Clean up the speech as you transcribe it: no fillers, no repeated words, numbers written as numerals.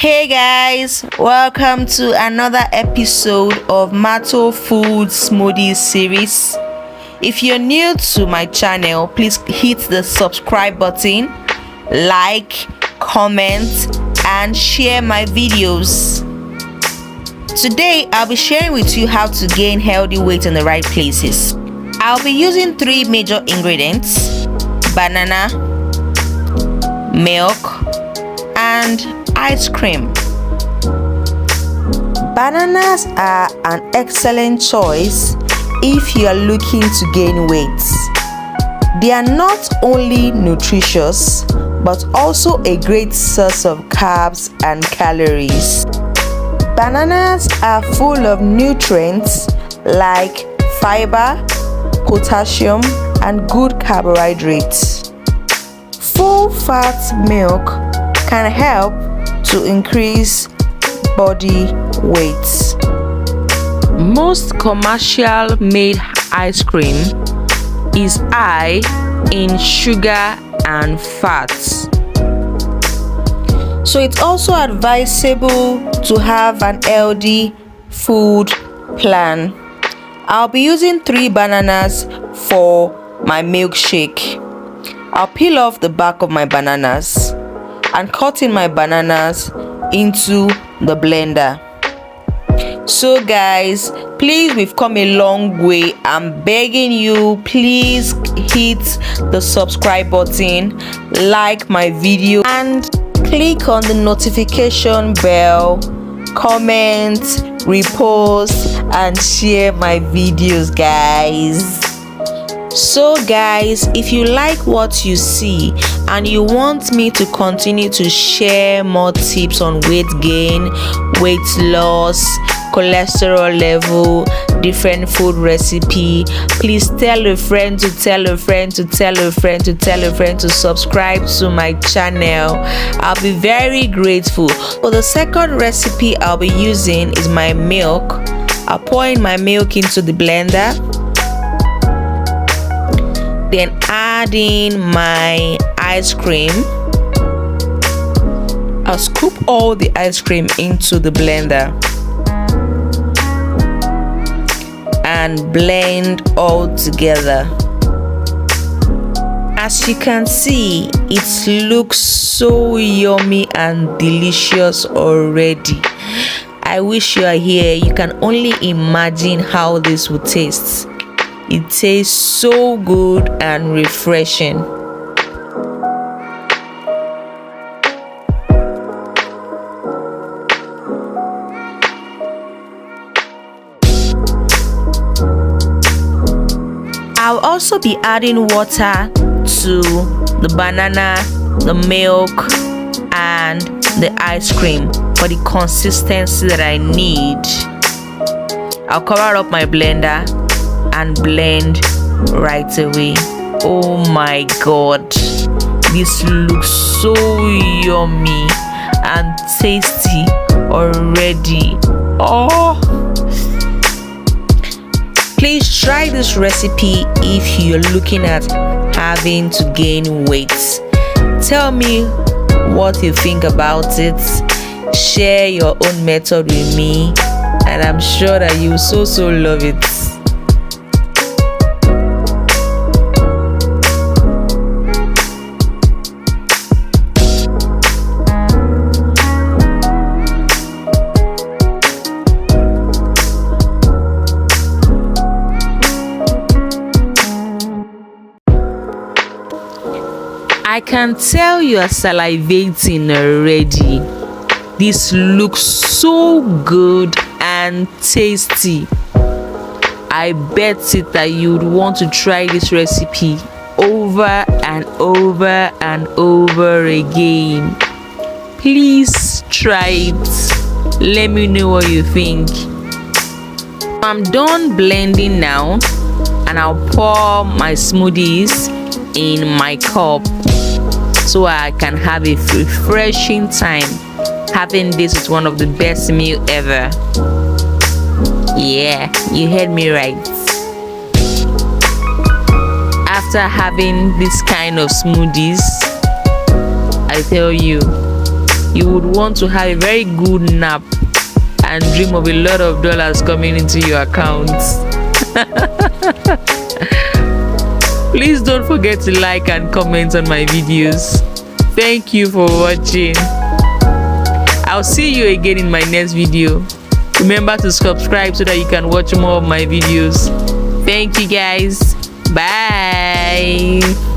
Hey guys, welcome to another episode of Mato Food Smoothie series. If you're new to my channel, please hit the subscribe button, like, comment, and share my videos. Today, I'll be sharing with you how to gain healthy weight in the right places. I'll be using 3 major ingredients: banana, milk, and ice cream. Bananas are an excellent choice if you are looking to gain weight. They are not only nutritious but also a great source of carbs and calories. Bananas are full of nutrients like fiber, potassium, and good carbohydrates. Full fat milk can help to increase body weight. Most commercial made ice cream is high in sugar and fats. So it's also advisable to have an healthy food plan. I'll be using 3 bananas for my milkshake. I'll peel off the back of my bananas and cutting my bananas into the blender. So guys, please, we've come a long way. I'm begging you, please hit the subscribe button, like my video, and click on the notification bell, comment, repost, and share my videos, guys. So guys, if you like what you see and you want me to continue to share more tips on weight gain, weight loss, cholesterol level, different food recipe, please tell a friend to tell a friend to tell a friend to tell a friend to subscribe to my channel. I'll be very grateful. For the second recipe I'll be using is my milk. I'll pour in my milk into the blender, then add in my ice cream. I'll scoop all the ice cream into the blender and blend all together. As you can see, it looks so yummy and delicious already. I wish you are here. You can only imagine how this would taste. It tastes so good and refreshing. I'll also be adding water to the banana, the milk, and the ice cream for the consistency that I need. I'll cover up my blender and blend right away. Oh my god, this looks so yummy and tasty already. Please try this recipe if you're looking at having to gain weight. Tell me what you think about it. Share your own method with me, and I'm sure that you so love it. I can tell you are salivating already. This looks so good and tasty. I bet it that you'd want to try this recipe over and over and over again. Please try it. Let me know what you think. I'm done blending now, and I'll pour my smoothies in my cup so I can have a refreshing time. Having this is one of the best meals ever. Yeah, you heard me right. After having this kind of smoothies, I tell you, you would want to have a very good nap and dream of a lot of dollars coming into your account. Please don't forget to like and comment on my videos. Thank you for watching. I'll see you again in my next video. Remember to subscribe so that you can watch more of my videos. Thank you guys. Bye.